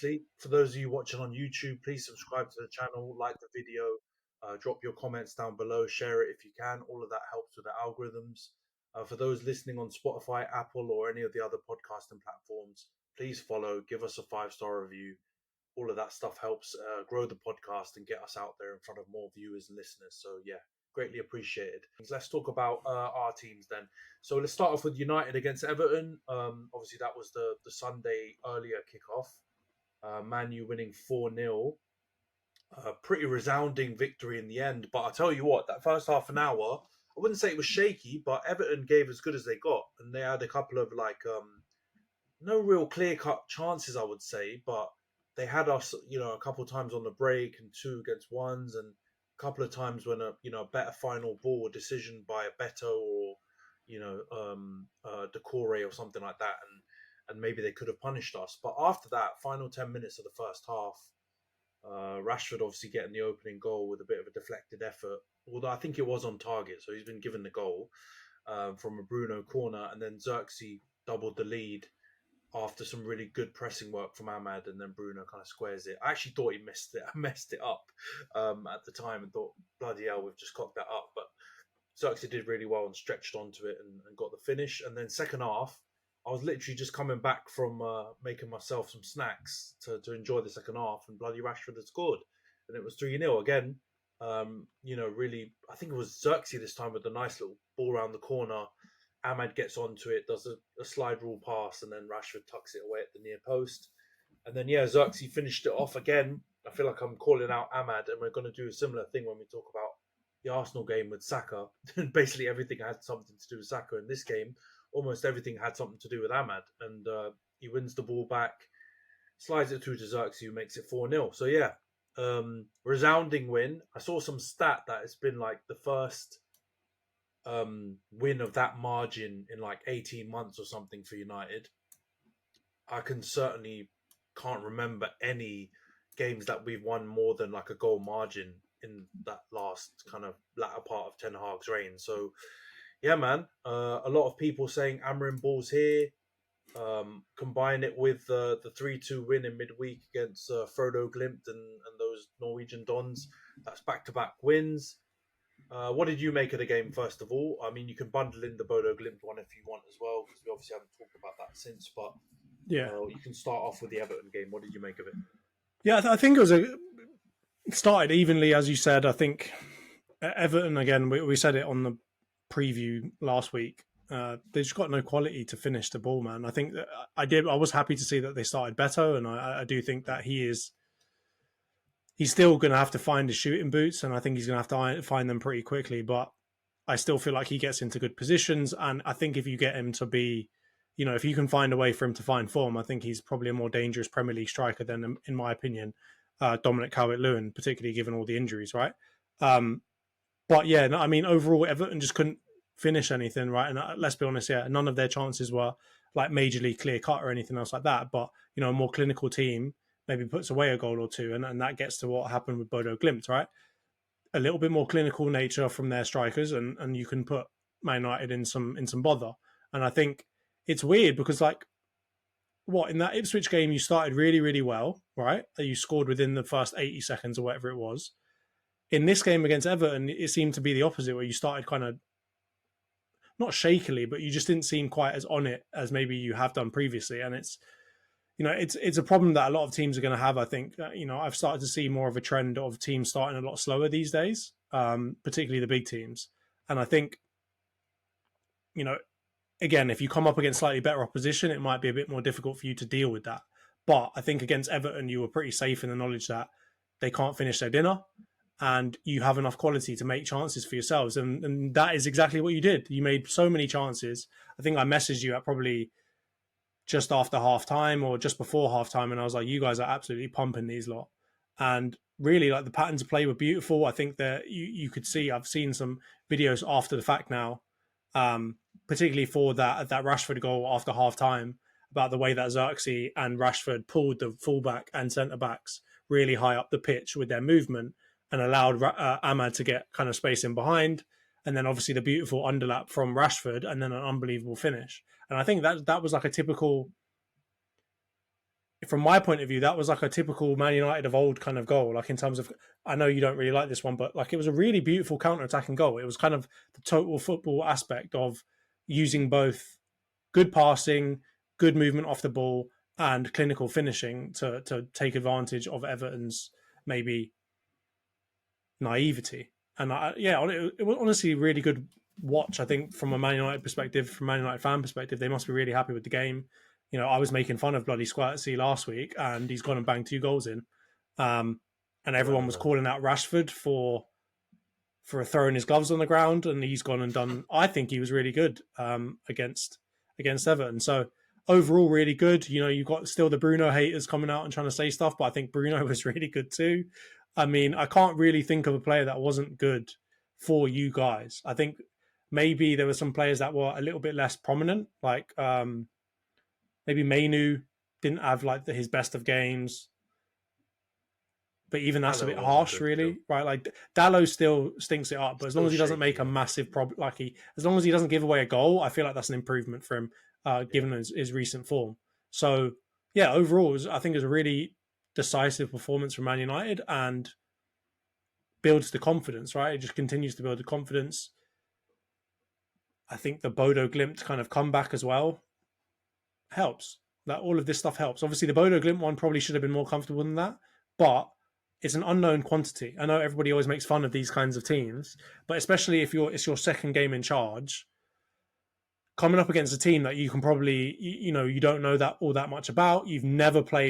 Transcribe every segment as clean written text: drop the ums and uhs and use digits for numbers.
obviously, for those of you watching on YouTube, please subscribe to the channel, like the video, drop your comments down below, share it if you can. All of that helps with the algorithms. For those listening on Spotify, Apple, or any of the other podcasting platforms, please follow, give us a 5-star review. All of that stuff helps grow the podcast and get us out there in front of more viewers and listeners. So yeah, greatly appreciated. Let's talk about our teams then. So let's start off with United against Everton. Obviously, that was the Sunday earlier kickoff. Man U winning 4-0. Pretty resounding victory in the end. But I'll tell you what, that first half an hour, I wouldn't say it was shaky, but Everton gave as good as they got. And they had a couple of no real clear-cut chances, I would say, but they had us, a couple of times on the break and 2 against 1s, and a couple of times when a better final ball or decision by a Beto or Decore or something like that, and maybe they could have punished us. But after that, final 10 minutes of the first half, Rashford obviously getting the opening goal with a bit of a deflected effort, although I think it was on target, so he's been given the goal from a Bruno corner, and then Xerxes doubled the lead after some really good pressing work from Ahmad, and then Bruno kind of squares it. I actually thought he messed it up at the time and thought, bloody hell, we've just cocked that up. But Xerxes did really well and stretched onto it and got the finish. And then second half, I was literally just coming back from making myself some snacks to enjoy the second half, and bloody Rashford had scored. And it was 3-0 again. Really, I think it was Xerxes this time with a nice little ball around the corner. Ahmad gets onto it, does a slide rule pass, and then Rashford tucks it away at the near post. And then, Xerxes finished it off again. I feel like I'm calling out Ahmad, and we're going to do a similar thing when we talk about the Arsenal game with Saka. Basically, everything had something to do with Saka. In this game, almost everything had something to do with Ahmad. And he wins the ball back, slides it through to Xerxes, who makes it 4-0. So, resounding win. I saw some stat that it's been like the first win of that margin in like 18 months or something for United. I can't remember any games that we've won more than like a goal margin in that last kind of latter part of Ten Hag's reign. So yeah, man, a lot of people saying Amorim-Ball's here. Combine it with the 3-2 win in midweek against Frodo Glimt and those Norwegian Dons. That's back-to-back wins. What did you make of the game, first of all? I mean, you can bundle in the Bodo Glimt one if you want as well, because we obviously haven't talked about that since. But you can start off with the Everton game. What did you make of it? Yeah, I think it started evenly, as you said. I think Everton, again, we said it on the preview last week. They just got no quality to finish the ball, man. I think that I was happy to see that they started Beto, and I do think that he's still going to have to find his shooting boots, and I think he's going to have to find them pretty quickly. But I still feel like he gets into good positions, and I think if you get him to be, if you can find a way for him to find form, I think he's probably a more dangerous Premier League striker than, in my opinion, Dominic Calvert-Lewin, particularly given all the injuries, right? But yeah, no, I mean, overall, Everton just couldn't finish anything, right? And let's be honest, none of their chances were like majorly clear cut or anything else like that. But, a more clinical team maybe puts away a goal or two, and that gets to what happened with Bodo Glimt, right? A little bit more clinical nature from their strikers, and you can put Man United in some bother. And I think it's weird because, like, in that Ipswich game, you started really, really well, right? You scored within the first 80 seconds or whatever it was. In this game against Everton, it seemed to be the opposite, where you started kind of not shakily, but you just didn't seem quite as on it as maybe you have done previously. And it's a problem that a lot of teams are going to have. I think, I've started to see more of a trend of teams starting a lot slower these days, particularly the big teams. And I think, again, if you come up against slightly better opposition, it might be a bit more difficult for you to deal with that. But I think against Everton, you were pretty safe in the knowledge that they can't finish their dinner and you have enough quality to make chances for yourselves. And that is exactly what you did. You made so many chances. I think I messaged you at probably just after half time or just before half time, and I was like, you guys are absolutely pumping these lot. And really, like, the patterns of play were beautiful. I think that you could see, I've seen some videos after the fact now, particularly for that Rashford goal after half time, about the way that Xerxes and Rashford pulled the fullback and centre backs really high up the pitch with their movement and allowed Ahmad to get kind of space in behind. And then obviously the beautiful underlap from Rashford and then an unbelievable finish. And I think that was like a typical, from my point of view, that was like a typical Man United of old kind of goal. Like in terms of, I know you don't really like this one, but like it was a really beautiful counter-attacking goal. It was kind of the total football aspect of using both good passing, good movement off the ball, and clinical finishing to take advantage of Everton's maybe naivety. And it was honestly a really good watch. I think from a Man United perspective, from a Man United fan perspective, they must be really happy with the game. You know, I was making fun of bloody Squirtsy last week, and he's gone and banged 2 goals in. And everyone was calling out Rashford for throwing his gloves on the ground, and he's gone and done. I think he was really good against Everton. So overall, really good. You know, you've got still the Bruno haters coming out and trying to say stuff, but I think Bruno was really good too. I mean, I can't really think of a player that wasn't good for you guys. I think maybe there were some players that were a little bit less prominent, like maybe Mainu didn't have like his best of games. But even that's a bit harsh, really, right? Like Dallo still stinks it up, but as long as he doesn't make a massive problem, as long as he doesn't give away a goal, I feel like that's an improvement for him, given his recent form. So yeah, overall, I think it was a really decisive performance from Man United and builds the confidence, right? It just continues to build the confidence. I think the Bodo Glimt kind of comeback as well helps. That all of this stuff helps. Obviously, the Bodo Glimt one probably should have been more comfortable than that, but it's an unknown quantity. I know everybody always makes fun of these kinds of teams, but especially if it's your second game in charge, coming up against a team that you can probably, you don't know that all that much about, you've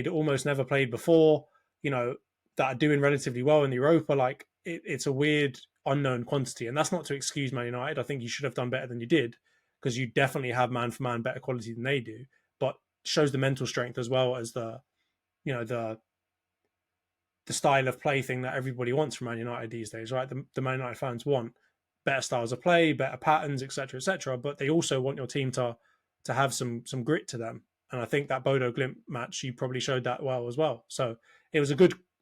almost never played before, that are doing relatively well in the Europa, like it's a weird unknown quantity. And that's not to excuse Man United. I think you should have done better than you did, because you definitely have man for man better quality than they do, but shows the mental strength as well as the style of play thing that everybody wants from Man United these days, right? The Man United fans want better styles of play, better patterns, etc., but they also want your team to have some grit to them. And I think that Bodo Glimt match, you probably showed that well as well. So it was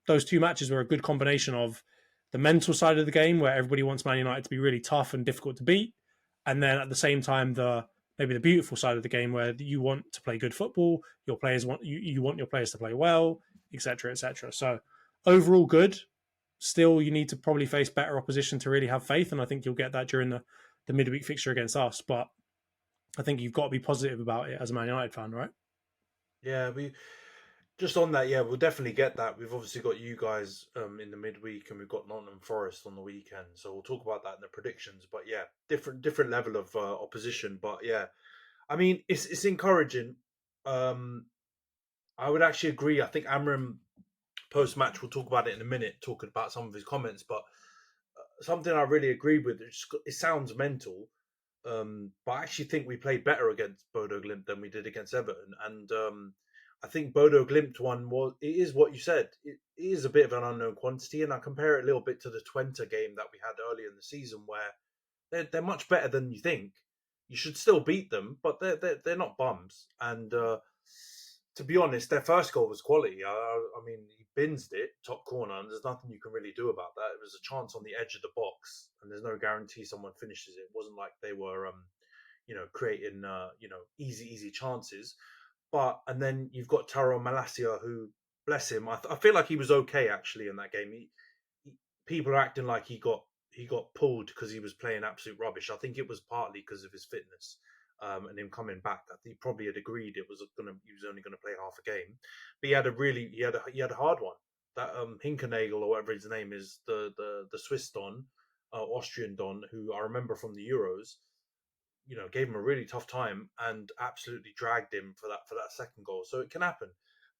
those 2 matches were a good combination of the mental side of the game, where everybody wants Man United to be really tough and difficult to beat, and then at the same time maybe the beautiful side of the game, where you want to play good football, your players want you want your players to play well, etc. So overall good. Still, you need to probably face better opposition to really have faith, and I think you'll get that during the midweek fixture against us. But I think you've got to be positive about it as a Man United fan, right? Yeah, we just on that. Yeah, we'll definitely get that. We've obviously got you guys in the midweek, and we've got Nottingham Forest on the weekend, so we'll talk about that in the predictions. But yeah, different level of opposition. But yeah, I mean, it's encouraging. I would actually agree. I think Amorim post match, we'll talk about it in a minute, talking about some of his comments, but something I really agree with. It sounds mental, but I actually think we played better against Bodo Glimt than we did against Everton. And I think Bodo Glimt one it is what you said. It is a bit of an unknown quantity, and I compare it a little bit to the Twente game that we had earlier in the season, where they're much better than you think. You should still beat them, but they're not bums. And to be honest, their first goal was quality. I mean, he binsed it, top corner, and there's nothing you can really do about that. It was a chance on the edge of the box, and there's no guarantee someone finishes it. It wasn't like they were, creating, easy chances. And then you've got Taro Malacia, who, bless him, I feel like he was okay actually in that game. People are acting like he got pulled because he was playing absolute rubbish. I think it was partly because of his fitness. And him coming back, I think he probably had agreed he was only going to play half a game, but he had a hard one. That Hinkernagel, or whatever his name is, the Swiss Don, Austrian Don, who I remember from the Euros, gave him a really tough time and absolutely dragged him for that second goal. So it can happen,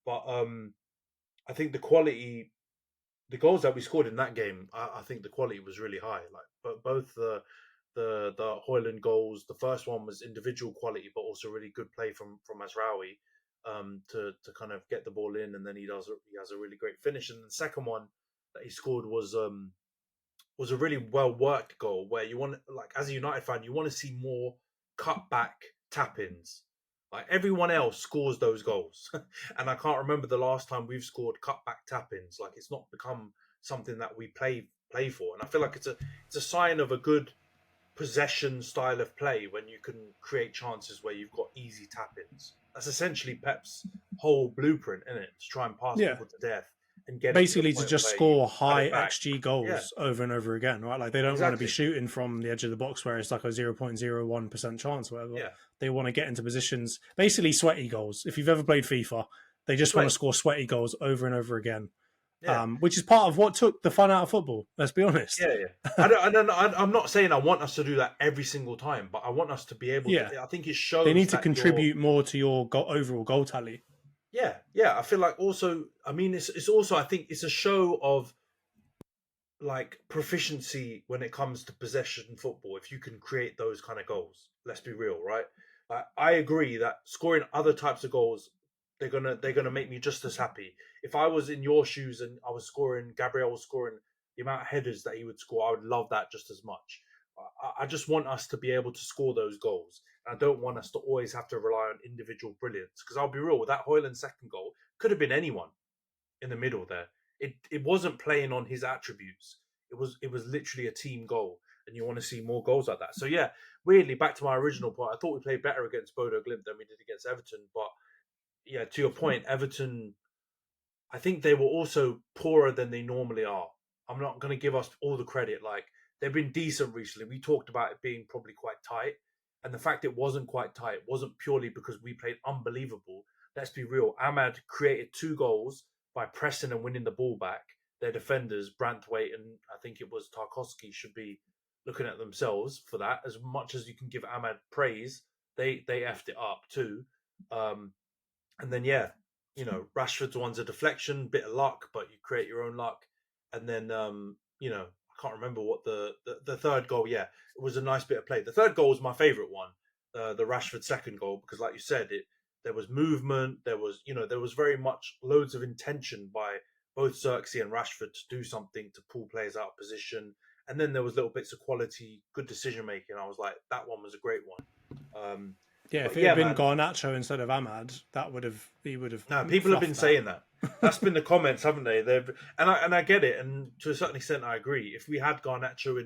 but I think the quality, the goals that we scored in that game, I think the quality was really high. Like both the Højlund goals. The first one was individual quality, but also really good play from Mazraoui to kind of get the ball in, and then he has a really great finish. And the second one that he scored was a really well worked goal, where you want, like, as a United fan, you want to see more cutback tap-ins. Like, everyone else scores those goals, and I can't remember the last time we've scored cutback tap-ins. Like, it's not become something that we play for, and I feel like it's a sign of a good possession style of play when you can create chances where you've got easy tap-ins. That's essentially Pep's whole blueprint in it to try and pass Yeah. people to death and get Basically, it to, to the point just where score you cut high it back. XG goals over and over again, right? Like they don't want to be shooting from the edge of the box where it's like a 0.01% chance, or whatever. Yeah. They want to get into positions, basically sweaty goals. If you've ever played FIFA, they just want to score sweaty goals over and over again. Yeah. Which is part of what took the fun out of football. Let's be honest. Yeah. I'm not saying I want us to do that every single time, but I want us to be able to. I think it shows they need to that contribute more to your overall goal tally. Yeah. I feel like also, I mean, it's also, I think it's a show of like proficiency when it comes to possession football. If you can create those kind of goals, let's be real, right? I agree that scoring other types of goals, they're gonna make me just as happy. If I was in your shoes and I was scoring, Gabriel was scoring the amount of headers that he would score, I would love that just as much. I just want us to be able to score those goals. I don't want us to always have to rely on individual brilliance. Because I'll be real, with that Højlund second goal, could have been anyone in the middle there. It wasn't playing on his attributes. It was literally a team goal, and you want to see more goals like that. So yeah, weirdly, back to my original point, I thought we played better against Bodo Glimt than we did against Everton. But yeah, to your point, Everton, I think they were also poorer than they normally are. I'm not going to give us all the credit. Like, they've been decent recently. We talked about it being probably quite tight. And the fact it wasn't quite tight wasn't purely because we played unbelievable. Let's be real. Ahmad created 2 goals by pressing and winning the ball back. Their defenders, Branthwaite and I think it was Tarkowski, should be looking at themselves for that. As much as you can give Ahmad praise, they effed it up too. And then, Rashford's one's a deflection, bit of luck, but you create your own luck. And then, I can't remember what the third goal. Yeah, it was a nice bit of play. The third goal was my favourite one, the Rashford second goal, because like you said, there was movement. There was very much loads of intention by both Xerxes and Rashford to do something to pull players out of position. And then there was little bits of quality, good decision making. I was like, that one was a great one. If it had been Garnacho instead of Ahmad, he would have. No, people have been saying that. That's been the comments, haven't they? And I get it, and to a certain extent, I agree. If we had Garnacho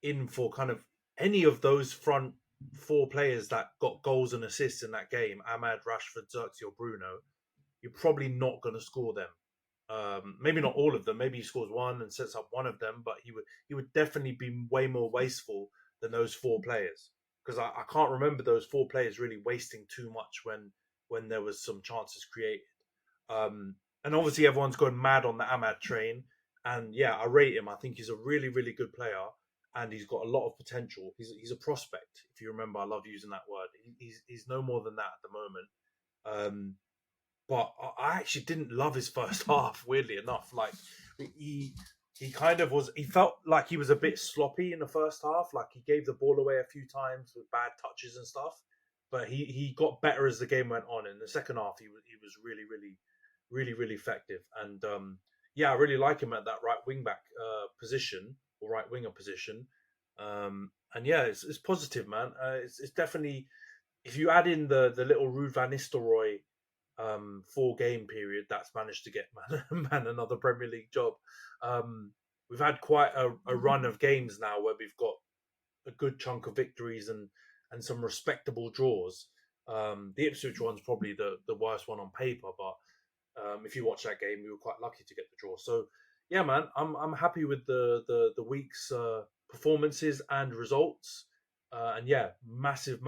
in for kind of any of those front 4 players that got goals and assists in that game, Ahmad, Rashford, Xerxes, or Bruno, you're probably not going to score them. Maybe not all of them. Maybe he scores one and sets up one of them, but he would definitely be way more wasteful than those 4 players. Because I can't remember those 4 players really wasting too much when there was some chances created. And obviously everyone's going mad on the Ahmad train. And yeah, I rate him. I think he's a really, really good player. And he's got a lot of potential. He's a prospect. If you remember, I love using that word. He's no more than that at the moment. But I actually didn't love his first half, weirdly enough. Like, he kind of was. He felt like he was a bit sloppy in the first half. Like he gave the ball away a few times with bad touches and stuff. But he got better as the game went on. In the second half, he was really, really, really, really effective. And I really like him at that right wing back position or right winger position. And yeah, it's positive, man. It's definitely, if you add in the little Ruud van Nistelrooy 4-game period that's managed to get man another Premier League job. We've had quite a run of games now where we've got a good chunk of victories and some respectable draws. The Ipswich one's probably the worst one on paper, but if you watch that game, we were quite lucky to get the draw. So yeah, man, I'm happy with the week's performances and results. And yeah, massive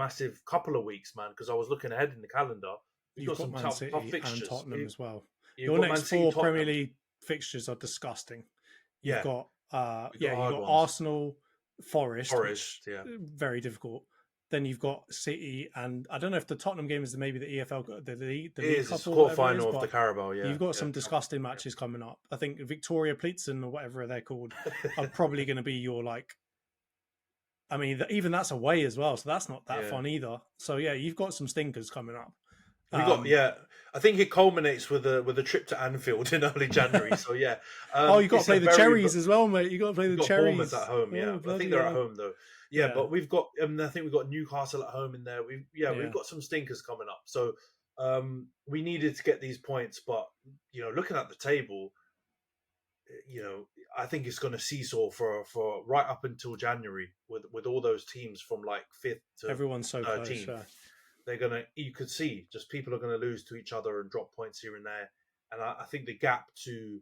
couple of weeks, man, because I was looking ahead in the calendar. You've got Man City and Tottenham as well. Your got next 4 Premier League fixtures are disgusting. You've got Arsenal, Forest, very difficult. Then you've got City, and I don't know if the Tottenham game is maybe the EFL, the League quarterfinal of the Carabao. Yeah, you've got some disgusting matches coming up. I think Victoria Plitzen or whatever they're called are probably going to be your I mean, even that's away as well, so that's not that fun either. So yeah, you've got some stinkers coming up. I think it culminates with a trip to Anfield in early January. So yeah. You got to play the Cherries as well, mate. You got to play the Cherries. Bournemouth at home. Yeah, I think they're at home though. Yeah, but we've got. I think we've got Newcastle at home in there. We've got some stinkers coming up. So we needed to get these points, but looking at the table, I think it's going to seesaw for right up until January with all those teams from like 5th to everyone's so 13th. close. you could see just people are gonna lose to each other and drop points here and there. And I think the gap to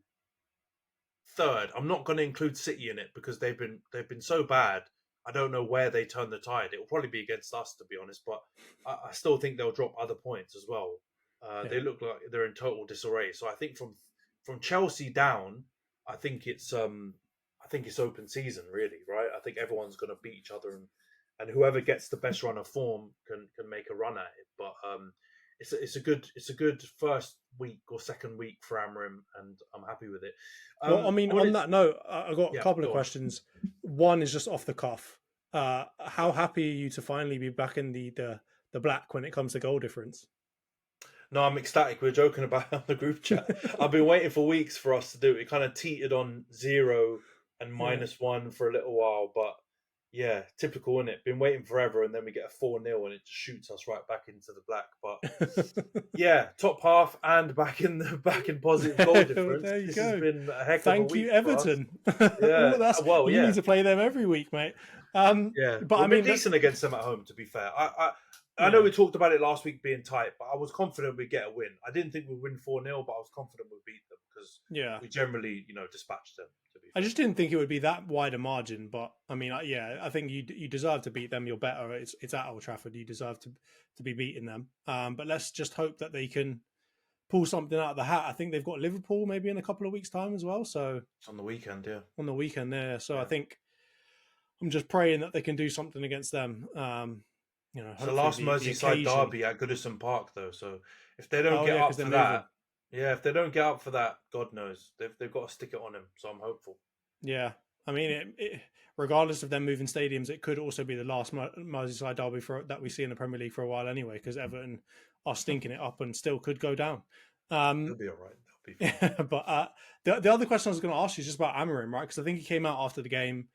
third, I'm not going to include City in it because they've been so bad. I don't know where they turn the tide. It will probably be against us, to be honest, but I still think they'll drop other points as well. They look like they're in total disarray. So I think from Chelsea down, I think it's open season really, right? I think everyone's going to beat each other, and whoever gets the best run of form can make a run at it. But it's a good first week or second week for Amorim, and I'm happy with it. Well, I mean, on that note, I've got a couple of go on. questions. One is just off the cuff. How happy are you to finally be back in the black when it comes to goal difference? No, I'm ecstatic. We were joking about it on the group chat. I've been waiting for weeks for us to do it. It kind of teetered on 0 and -1 for a little while, but yeah, typical, isn't it? Been waiting forever, and then we get a 4-0 and it just shoots us right back into the black. But yeah, top half and back in positive goal difference. There you this go. Has been a heck Thank of a week you, Everton. Yeah, well, you need to play them every week, mate. Yeah, but I mean, decent against them at home. To be fair, I know we talked about it last week being tight, but I was confident we'd get a win. I didn't think we'd win 4-0, but I was confident we'd beat them because we generally, dispatched them. I just didn't think it would be that wide a margin, but I mean, I think you deserve to beat them. You're better. It's at Old Trafford. You deserve to be beating them. But let's just hope that they can pull something out of the hat. I think they've got Liverpool maybe in a couple of weeks' time as well. So it's on the weekend, yeah. On the weekend there. So I think I'm just praying that they can do something against them. It's the last Merseyside derby at Goodison Park, though. So if they don't get up for that, if they don't get up for that, God knows they've got to stick it on him. So I'm hopeful. Yeah, I mean, regardless of them moving stadiums, it could also be the last Merseyside derby that we see in the Premier League for a while anyway, because Everton are stinking it up and still could go down. They'll be all right. They'll be fine. But the other question I was going to ask you is just about Amorim, right? Because I think he came out after the game.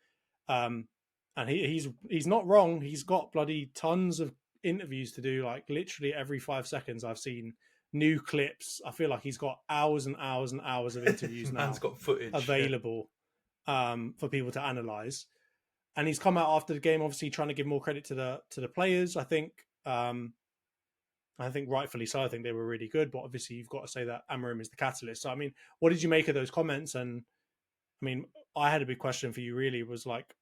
And he's not wrong. He's got bloody tons of interviews to do. Like literally every 5 seconds, I've seen new clips. I feel like he's got hours and hours and hours of interviews now. Man's got footage available for people to analyze. And he's come out after the game, obviously trying to give more credit to the players. I think rightfully so. I think they were really good. But obviously, you've got to say that Amorim is the catalyst. So I mean, what did you make of those comments? And I mean, I had a big question for you. Really, was like,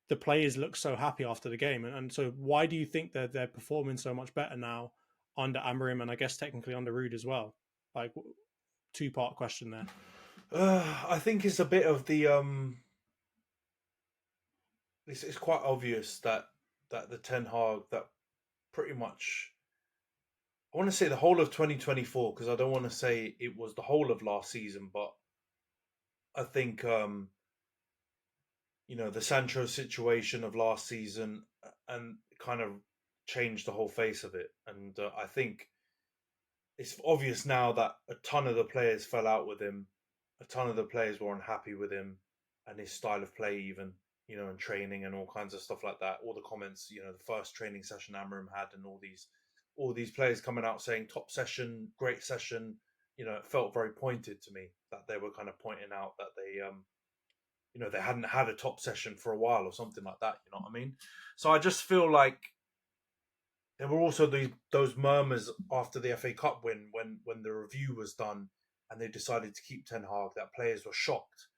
the players look so happy after the game, and so why do you think that they're performing so much better now under Amorim and I guess technically under Ruud as well? Like, 2-part question there. I think it's a bit of the it's quite obvious that the Ten Hag that pretty much, I want to say the whole of 2024, because I don't want to say it was the whole of last season, but I think the Sancho situation of last season and kind of changed the whole face of it. And I think it's obvious now that a ton of the players fell out with him. A ton of the players were unhappy with him and his style of play even, and training and all kinds of stuff like that. All the comments, the first training session Amorim had and all these players coming out saying top session, great session. It felt very pointed to me that they were kind of pointing out that they hadn't had a top session for a while or something like that. You know what I mean? So I just feel like there were also those murmurs after the FA Cup win when the review was done and they decided to keep Ten Hag, that players were shocked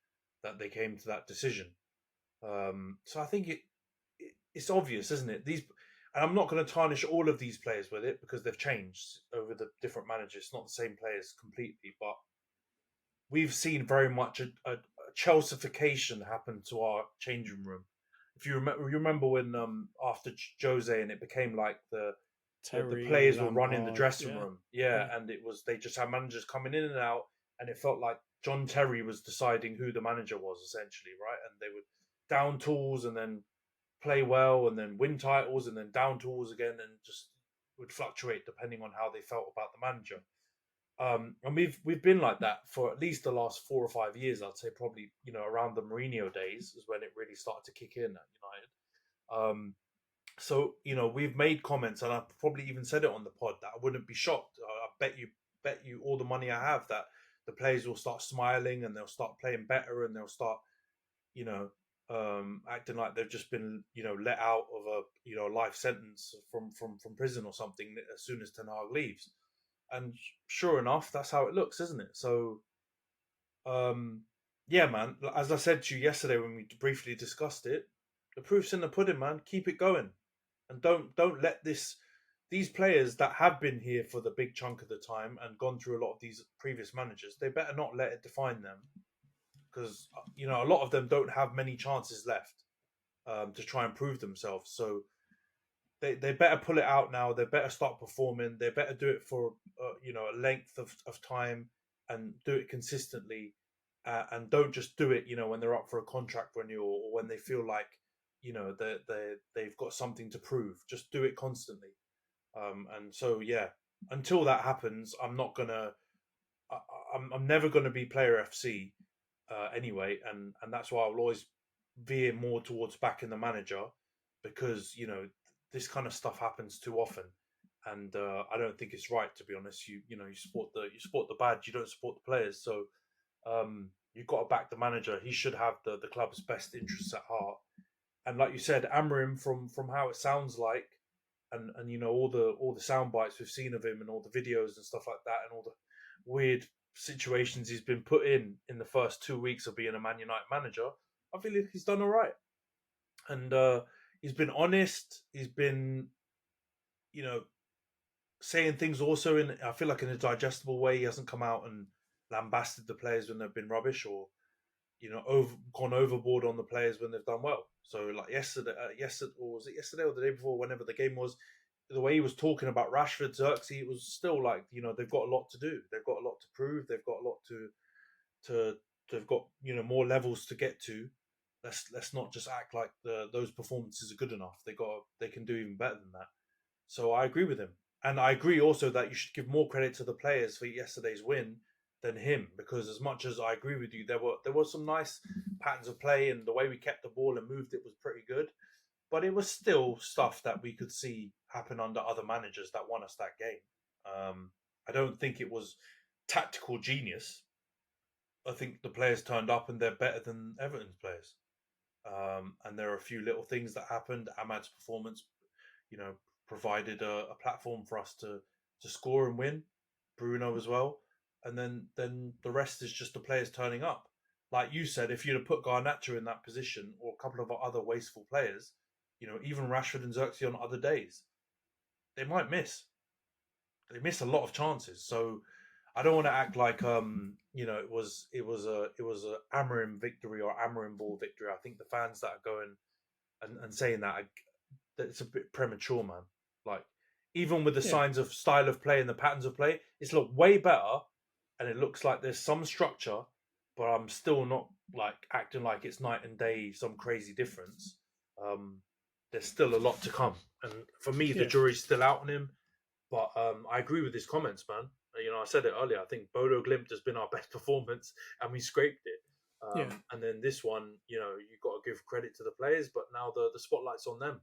that they came to that decision. So I think it's obvious, isn't it? And I'm not going to tarnish all of these players with it because they've changed over the different managers. It's not the same players completely, but we've seen very much a Chelseaification happen to our changing room. If you remember when after Jose and it became like the players were running the dressing room, and they just had managers coming in and out, and it felt like John Terry was deciding who the manager was essentially, right? And they would down tools and then play well and then win titles and then down tools again and just would fluctuate depending on how they felt about the manager. And we've been like that for at least the last 4 or 5 years. I'd say probably around the Mourinho days is when it really started to kick in at United. So we've made comments, and I've probably even said it on the pod that I wouldn't be shocked. I bet you all the money I have that the players will start smiling and they'll start playing better and they'll start acting like they've just been, let out of a, life sentence from prison or something as soon as Ten Hag leaves. And sure enough, that's how it looks, isn't it? So, um, yeah, man. As I said to you yesterday when we briefly discussed it, the proof's in the pudding, man. Keep it going, and don't let these players that have been here for the big chunk of the time and gone through a lot of these previous managers. They better not let it define them, because a lot of them don't have many chances left to try and prove themselves. So they better pull it out now. They better start performing. They better do it for a length of time and do it consistently, and don't just do it when they're up for a contract renewal or when they feel like they've got something to prove. Just do it constantly. And so yeah, until that happens, I'm not gonna. I'm never gonna be player FC anyway, and that's why I'll always veer more towards backing the manager, because this kind of stuff happens too often, and I don't think it's right, to be honest. You support the badge, you don't support the players. So you've got to back the manager. He should have the club's best interests at heart. And like you said, Amorim, from how it sounds like, and all the sound bites we've seen of him and all the videos and stuff like that, and all the weird situations he's been put in the first 2 weeks of being a Man United manager, I feel like he's done all right. And he's been honest. He's been, you know, saying things also I feel like in a digestible way. He hasn't come out and lambasted the players when they've been rubbish, or gone overboard on the players when they've done well. So like yesterday, or was it yesterday or the day before, whenever the game was, the way he was talking about Rashford, Xerxes, it was still like they've got a lot to do, they've got a lot to prove, they've got a lot to they've got more levels to get to. Let's not just act like those performances are good enough. They can do even better than that. So I agree with him, and I agree also that you should give more credit to the players for yesterday's win than him, because as much as I agree with you, there were some nice patterns of play, and the way we kept the ball and moved it was pretty good. But it was still stuff that we could see happen under other managers that won us that game. I don't think it was tactical genius. I think the players turned up and they're better than Everton's players. And there are a few little things that happened. Ahmad's performance, you know, provided a platform for us to score and win. Bruno as well, and then the rest is just the players turning up. Like you said, if you'd have put Garnacho in that position or a couple of other wasteful players, even Rashford and Xerxes on other days, they might miss. They miss a lot of chances. So I don't want to act like it was a Amorim victory or Amorim-Ball victory. I think the fans that are going and saying that it's a bit premature, man. Like, even with the Yeah, signs of style of play and the patterns of play, it's looked way better, and it looks like there's some structure, but I'm still not like acting like it's night and day, some crazy difference. Um, there's still a lot to come, and for me, the yeah, jury's still out on him. But I agree with his comments, man. I said it earlier. I think Bodo Glimt has been our best performance, and we scraped it. yeah. And then this one, you've got to give credit to the players, but now the spotlight's on them.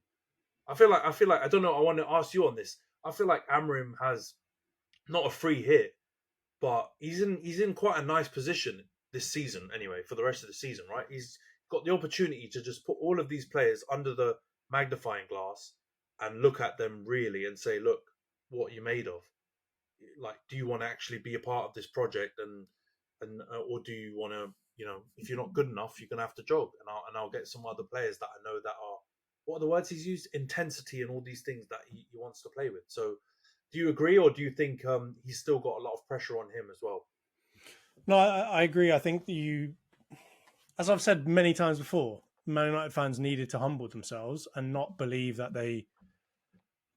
I feel like I don't know. I want to ask you on this. I feel like Amrim has not a free hit, but he's in quite a nice position this season. Anyway, for the rest of the season, right? He's got the opportunity to just put all of these players under the magnifying glass and look at them really and say, "Look, what you're made of. Like, do you want to actually be a part of this project, and or do you want to, if you're not good enough, you're gonna have to jog, and I'll get some other players that I know that are, what are the words he's used, intensity and all these things that he wants to play with. So do you agree, or do you think he's still got a lot of pressure on him as well? No, I agree. I think as I've said many times before, Man United fans needed to humble themselves and not believe that they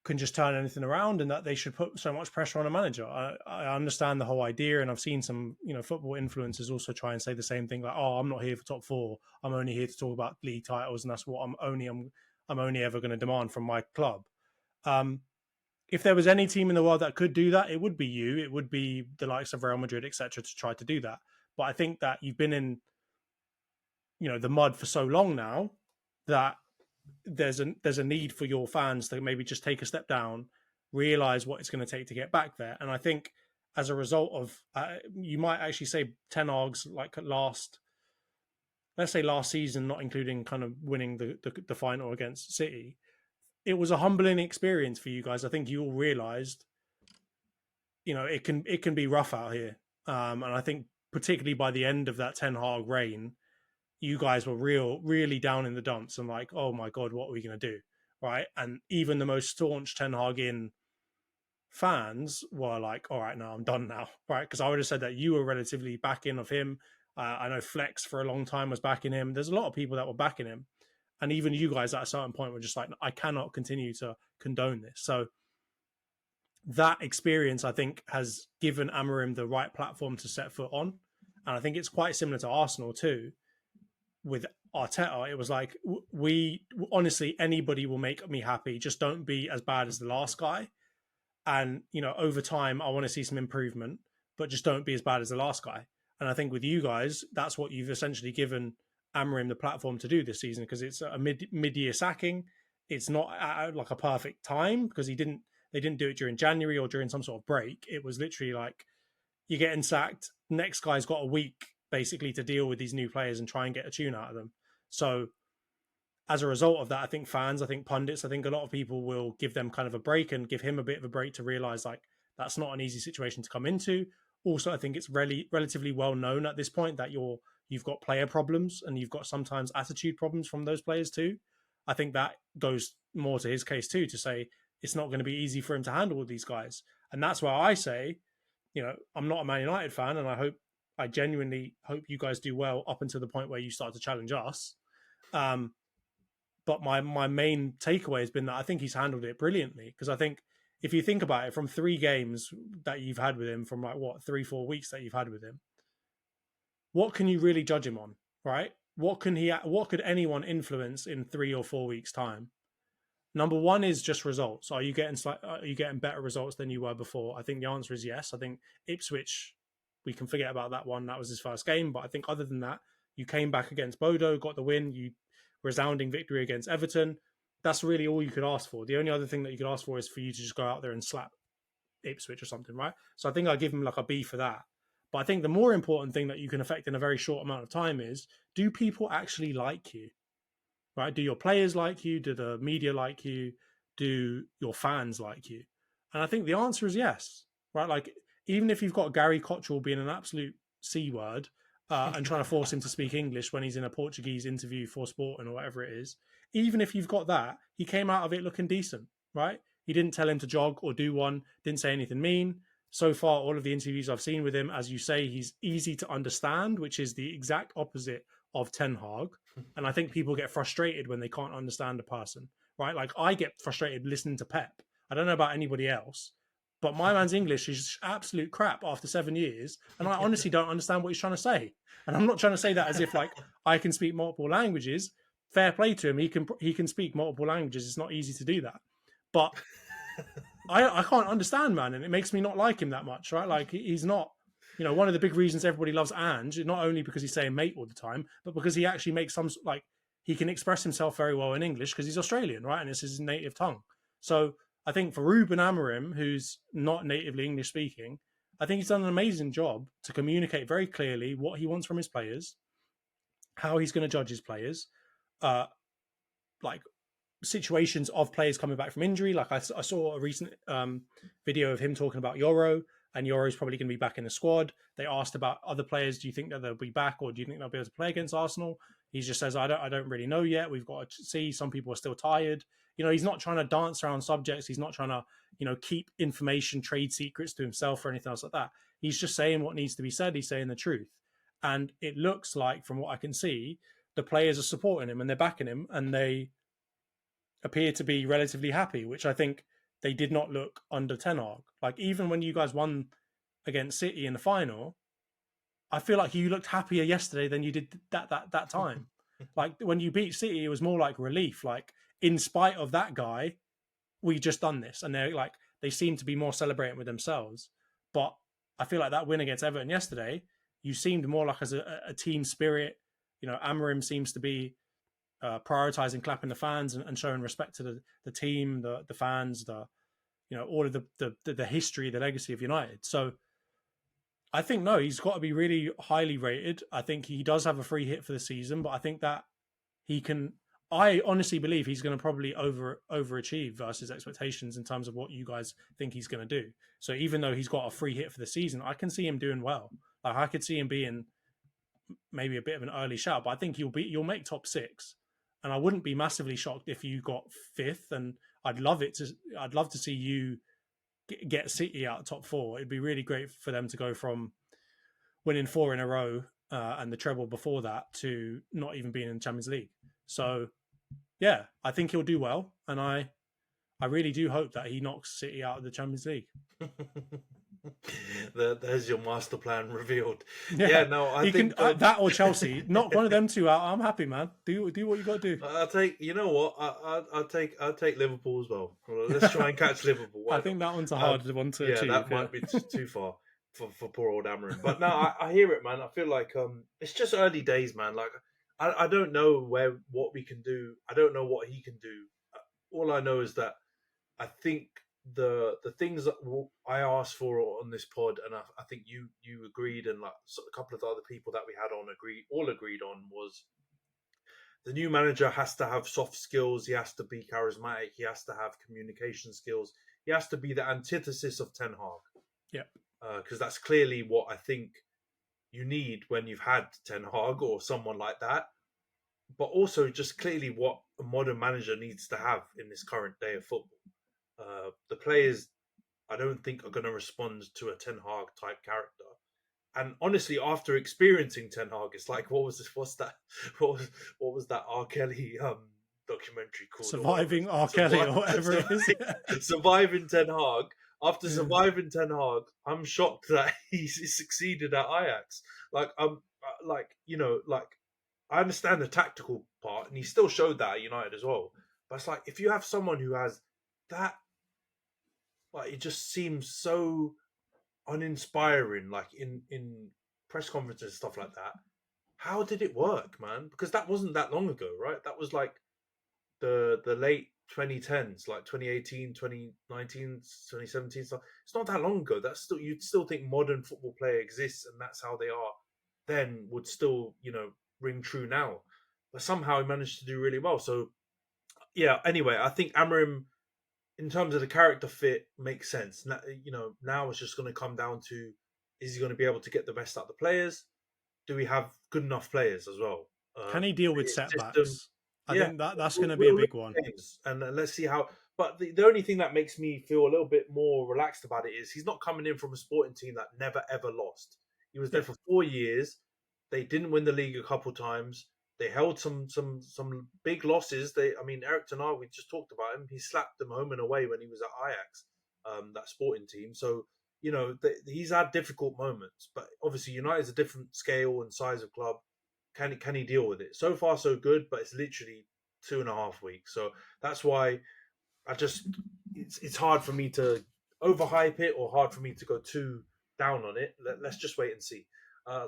can just turn anything around and that they should put so much pressure on a manager. I understand the whole idea, and I've seen some football influencers also try and say the same thing, like, "Oh, I'm not here for top four. I'm only here to talk about league titles, and that's what I'm only ever going to demand from my club." If there was any team in the world that could do that, it would be you. It would be the likes of Real Madrid, etc., to try to do that. But I think that you've been in the mud for so long now that there's a need for your fans to maybe just take a step down, realize what it's going to take to get back there. And I think as a result of, you might actually say Ten Hag's like last let's say last season, not including kind of winning the final against City, it was a humbling experience for you guys. I think you all realised, it can be rough out here, and I think particularly by the end of that Ten Hag reign, you guys were really down in the dumps and like, oh my god, what are we going to do, right? And even the most staunch Ten Hag in fans were like, all right, no, I'm done now, right? Because I would have said that you were relatively backing of him. I know Flex for a long time was backing him. There's a lot of people that were backing him. And even you guys at a certain point were just like, I cannot continue to condone this. So that experience, I think, has given Amorim the right platform to set foot on. And I think it's quite similar to Arsenal too. With Arteta, it was like, we honestly, anybody will make me happy. Just don't be as bad as the last guy. And, over time, I want to see some improvement, but just don't be as bad as the last guy. And I think with you guys, that's what you've essentially given Amorim the platform to do this season, because it's a mid-year sacking. It's not at like a perfect time because they didn't do it during January or during some sort of break. It was literally like, you're getting sacked. Next guy's got a week basically to deal with these new players and try and get a tune out of them. So as a result of that, I think fans, I think pundits, I think a lot of people will give them kind of a break and give him a bit of a break to realize like that's not an easy situation to come into. Also, I think it's relatively well known at this point that you've got player problems and you've got sometimes attitude problems from those players too. I think that goes more to his case too, to say it's not going to be easy for him to handle with these guys. And that's why I say, I'm not a Man United fan, and I genuinely hope you guys do well up until the point where you start to challenge us. But my main takeaway has been that I think he's handled it brilliantly, because I think if you think about it, from 3 games that you've had with him, from like 3-4 weeks that you've had with him, what can you really judge him on, right? What could anyone influence in 3 or 4 weeks time? Number one is just results. Are you getting better results than you were before? I think the answer is yes. I think Ipswich, we can forget about that one. That was his first game. But I think other than that, you came back against Bodo, got the win, you resounding victory against Everton. That's really all you could ask for. The only other thing that you could ask for is for you to just go out there and slap Ipswich or something, right? So I think I'll give him like a B for that. But I think the more important thing that you can affect in a very short amount of time is, do people actually like you? Right? Do your players like you? Do the media like you? Do your fans like you? And I think the answer is yes, right? Like, even if you've got Gary Cottrell being an absolute C word and trying to force him to speak English when he's in a Portuguese interview for Sporting or whatever it is, even if you've got that, he came out of it looking decent, right? He didn't tell him to jog or do one, didn't say anything mean. So far, all of the interviews I've seen with him, as you say, he's easy to understand, which is the exact opposite of Ten Hag. And I think people get frustrated when they can't understand a person, right? Like, I get frustrated listening to Pep. I don't know about anybody else, but my man's English is absolute crap after 7 years. And I honestly don't understand what he's trying to say. And I'm not trying to say that as if like I can speak multiple languages. Fair play to him. He can speak multiple languages. It's not easy to do that. But I can't understand, man. And it makes me not like him that much, right? Like, he's not, one of the big reasons everybody loves Ange, not only because he's saying mate all the time, but because he actually makes some, like, he can express himself very well in English because he's Australian, right? And it's his native tongue. So I think for Ruben Amorim, who's not natively English speaking, I think he's done an amazing job to communicate very clearly what he wants from his players, how he's going to judge his players, like situations of players coming back from injury. Like I saw a recent video of him talking about Yoro, and Yoro's probably going to be back in the squad. They asked about other players. Do you think that they'll be back, or do you think they'll be able to play against Arsenal? He just says, I don't really know yet. We've got to see. Some people are still tired. He's not trying to dance around subjects. He's not trying to, keep information, trade secrets to himself or anything else like that. He's just saying what needs to be said. He's saying the truth. And it looks like, from what I can see, the players are supporting him and they're backing him, and they appear to be relatively happy, which I think they did not look under Ten Hag. Like, even when you guys won against City in the final, I feel like you looked happier yesterday than you did that time. Like, when you beat City, it was more like relief. Like, in spite of that guy, we just done this. And they seem to be more celebrating with themselves. But I feel like that win against Everton yesterday, you seemed more like as a team spirit. Amorim seems to be prioritizing clapping the fans and showing respect to the team, the fans, all of the history, the legacy of United. So I think no, he's got to be really highly rated. I think he does have a free hit for the season, but I think that he can. I honestly believe he's going to probably overachieve versus expectations in terms of what you guys think he's going to do. So even though he's got a free hit for the season, I can see him doing well. Like I could see him being maybe a bit of an early shout, but I think you'll make top 6, and I wouldn't be massively shocked if you got 5th. And I'd love to see you get City out top 4. It'd be really great for them to go from winning 4 in a row and the treble before that to not even being in the Champions League. So yeah, I think he'll do well, and I really do hope that he knocks City out of the Champions League. There's your master plan revealed. Yeah, no, I think that or Chelsea. Knock one of them two out. I'm happy, man. Do what you got to do. I'll take. You know what? I'll take Liverpool as well. Let's try and catch Liverpool. I think that one's a hard one to achieve. That might be too far for poor old Amorim. But no, I hear it, man. I feel like it's just early days, man. Like I don't know what we can do. I don't know what he can do. All I know is that I think the things that I asked for on this pod, and I think you agreed, and like a couple of the other people that we had on agreed on, was the new manager has to have soft skills. He has to be charismatic. He has to have communication skills. He has to be the antithesis of Ten Hag. Yeah, because that's clearly what I think you need when you've had Ten Hag or someone like that. But also just clearly what a modern manager needs to have in this current day of football. The players, I don't think, are going to respond to a Ten Hag type character. And honestly, after experiencing Ten Hag, it's like, what was that R. Kelly documentary called? Surviving R. Kelly or whatever it is. Surviving Ten Hag. After surviving Ten Hag, I'm shocked that he succeeded at Ajax. I understand the tactical part, and he still showed that at United as well. But it's like, if you have someone who has that, like, it just seems so uninspiring, like in press conferences and stuff like that. How did it work, man? Because that wasn't that long ago, right? That was like the late 2010s, like 2018, 2019, 2017 stuff. It's not that long ago. You'd still think modern football player exists and that's how they are then, would still, ring true now. But somehow he managed to do really well. So yeah, anyway, I think Amorim, in terms of the character fit, makes sense. Now it's just going to come down to, is he going to be able to get the best out of the players? Do we have good enough players as well? Can he deal with setbacks? I think that's going to be a big one. And let's see how. But the only thing that makes me feel a little bit more relaxed about it is he's not coming in from a sporting team that never ever lost. He was there for 4 years. They didn't win the league a couple times. They held some big losses. Eric Ten Hag, we just talked about him. He slapped them home and away when he was at Ajax, that sporting team. So, he's had difficult moments. But obviously United's a different scale and size of club. Can he deal with it? So far, so good, but it's literally 2.5 weeks. So that's why it's hard for me to overhype it or hard for me to go too down on it. Let's just wait and see. I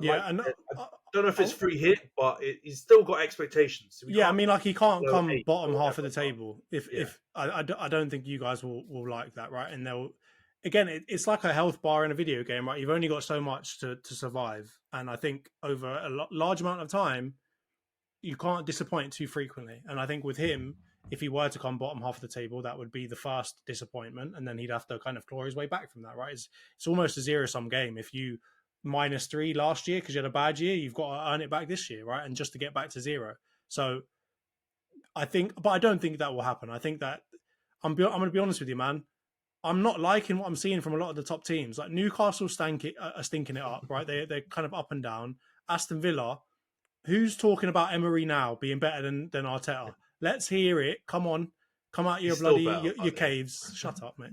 don't know if it's free hit, but he's still got expectations. So he can't come bottom half of the table. If I don't think you guys will like that, right? And it's like a health bar in a video game, right? You've only got so much to survive, and I think over a large amount of time, you can't disappoint too frequently. And I think with him, if he were to come bottom half of the table, that would be the first disappointment, and then he'd have to kind of claw his way back from that, right? It's almost a zero-sum game. If you -3 last year because you had a bad year, you've got to earn it back this year, right? And just to get back to 0. So I don't think that will happen. I think that I'm going to be honest with you, man. I'm not liking what I'm seeing from a lot of the top teams. Like Newcastle are stinking it up, right? They're kind of up and down. Aston Villa, who's talking about Emery now being better than Arteta? Let's hear it. Come on. Come out your caves. Shut up, mate.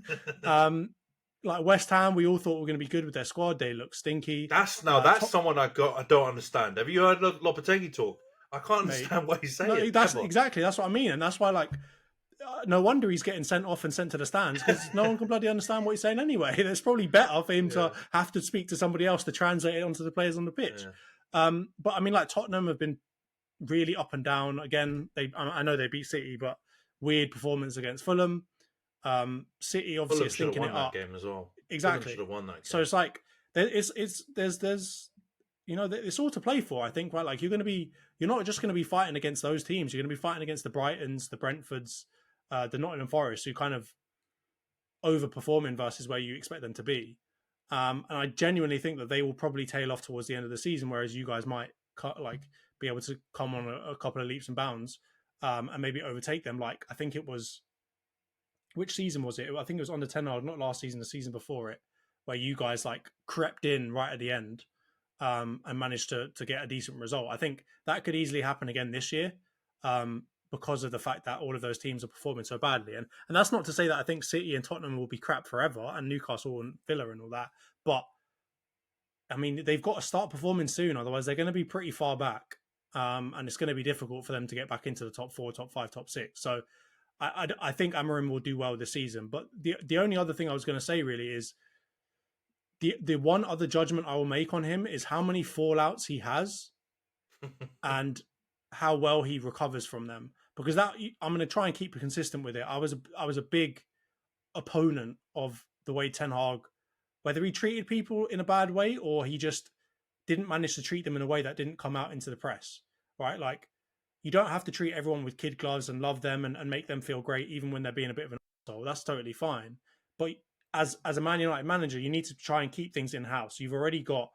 Like West Ham, we all thought were going to be good with their squad. They look stinky. That's someone I don't understand. Have you heard Lopetegui talk? I can't understand what he's saying. Exactly. That's what I mean, and that's why no wonder he's getting sent off and sent to the stands because no one can bloody understand what he's saying anyway. It's probably better for him to have to speak to somebody else to translate it onto the players on the pitch. Yeah. But Tottenham have been really up and down. Again, I know they beat City, but weird performance against Fulham. City obviously are stinking it up. That game as well. Exactly. Should have won that game. So it's like There's it's all to play for. I think, right? Like you're not just going to be fighting against those teams. You're going to be fighting against the Brightons, the Brentfords, the Nottingham Forest, who kind of overperforming versus where you expect them to be. And I genuinely think that they will probably tail off towards the end of the season, whereas you guys might be able to come on a couple of leaps and bounds and maybe overtake them. Like I think it was, which season was it? I think it was under 10, not last season, the season before it, where you guys like crept in right at the end and managed to get a decent result. I think that could easily happen again this year because of the fact that all of those teams are performing so badly. And that's not to say that I think City and Tottenham will be crap forever, and Newcastle and Villa and all that. But I mean, they've got to start performing soon, otherwise they're going to be pretty far back, and it's going to be difficult for them to get back into the top 4, top 5, top 6. So I think Amorim will do well this season. But the only other thing I was going to say really is the one other judgment I will make on him is how many fallouts he has and how well he recovers from them. Because that I'm going to try and keep consistent with it. I was a big opponent of the way Ten Hag, whether he treated people in a bad way or he just didn't manage to treat them in a way that didn't come out into the press, right? Like, you don't have to treat everyone with kid gloves and love them and make them feel great even when they're being a bit of an asshole. That's totally fine. But as a Man United manager, you need to try and keep things in-house. You've already got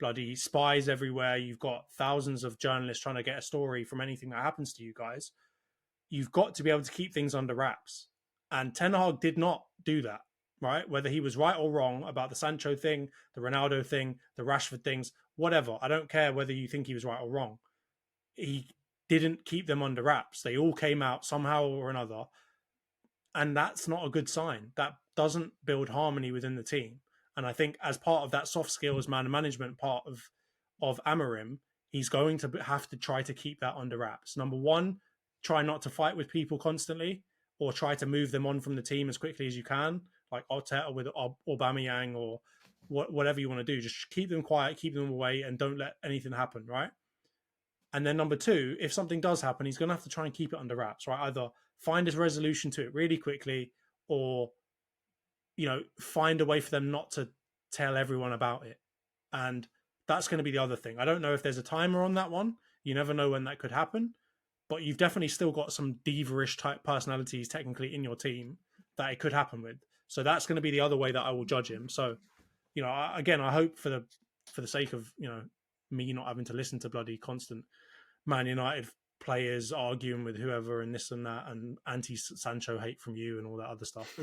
bloody spies everywhere. You've got thousands of journalists trying to get a story from anything that happens to you guys. You've got to be able to keep things under wraps. And Ten Hag did not do that, right? Whether he was right or wrong about the Sancho thing, the Ronaldo thing, the Rashford things, whatever. I don't care whether you think he was right or wrong. He didn't keep them under wraps. They all came out somehow or another. And that's not a good sign. That doesn't build harmony within the team. And I think as part of that soft skills man management part of Amorim, he's going to have to try to keep that under wraps. Number one, try not to fight with people constantly or try to move them on from the team as quickly as you can, like Arteta with Aubameyang or whatever you want to do. Just keep them quiet, keep them away, and don't let anything happen, right? And then number two, if something does happen, he's going to have to try and keep it under wraps, right? Either find a resolution to it really quickly or, find a way for them not to tell everyone about it. And that's going to be the other thing. I don't know if there's a timer on that one. You never know when that could happen. But you've definitely still got some diva-ish type personalities technically in your team that it could happen with. So that's going to be the other way that I will judge him. So, again, I hope for the sake of, me not having to listen to bloody constant Man United players arguing with whoever and this and that and anti-Sancho hate from you and all that other stuff.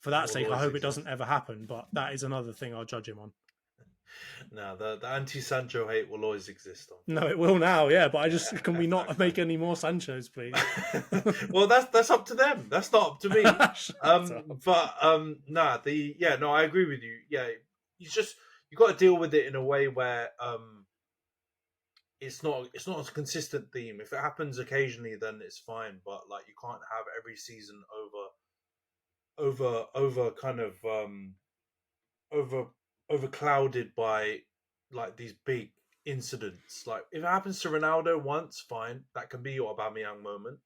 For that sake, I hope it doesn't ever happen. But that is another thing I'll judge him on. No, the anti-Sancho hate will always exist. No, it will now, yeah. But can we not make any more Sanchos, please? Well, that's up to them. That's not up to me. I agree with you. Yeah, you got to deal with it in a way where it's not a consistent theme. If it happens occasionally, then it's fine. But like, you can't have every season overclouded by like these big incidents. Like, if it happens to Ronaldo once, fine, that can be your Aubameyang moment.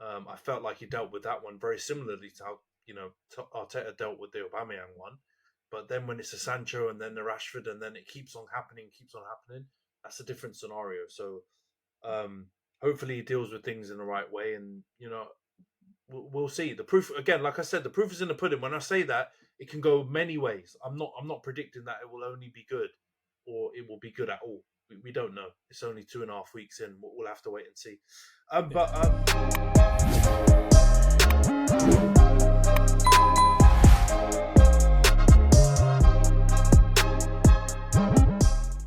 I felt like he dealt with that one very similarly to how Arteta dealt with the Aubameyang one. But then when it's a Sancho and then the Rashford and then it keeps on happening, that's a different scenario. So hopefully he deals with things in the right way, and we'll see. The proof, again, like I said, the proof is in the pudding. When I say that, it can go many ways. I'm not predicting that it will only be good or it will be good at all. We don't know. It's only 2.5 weeks in. We'll have to wait and see.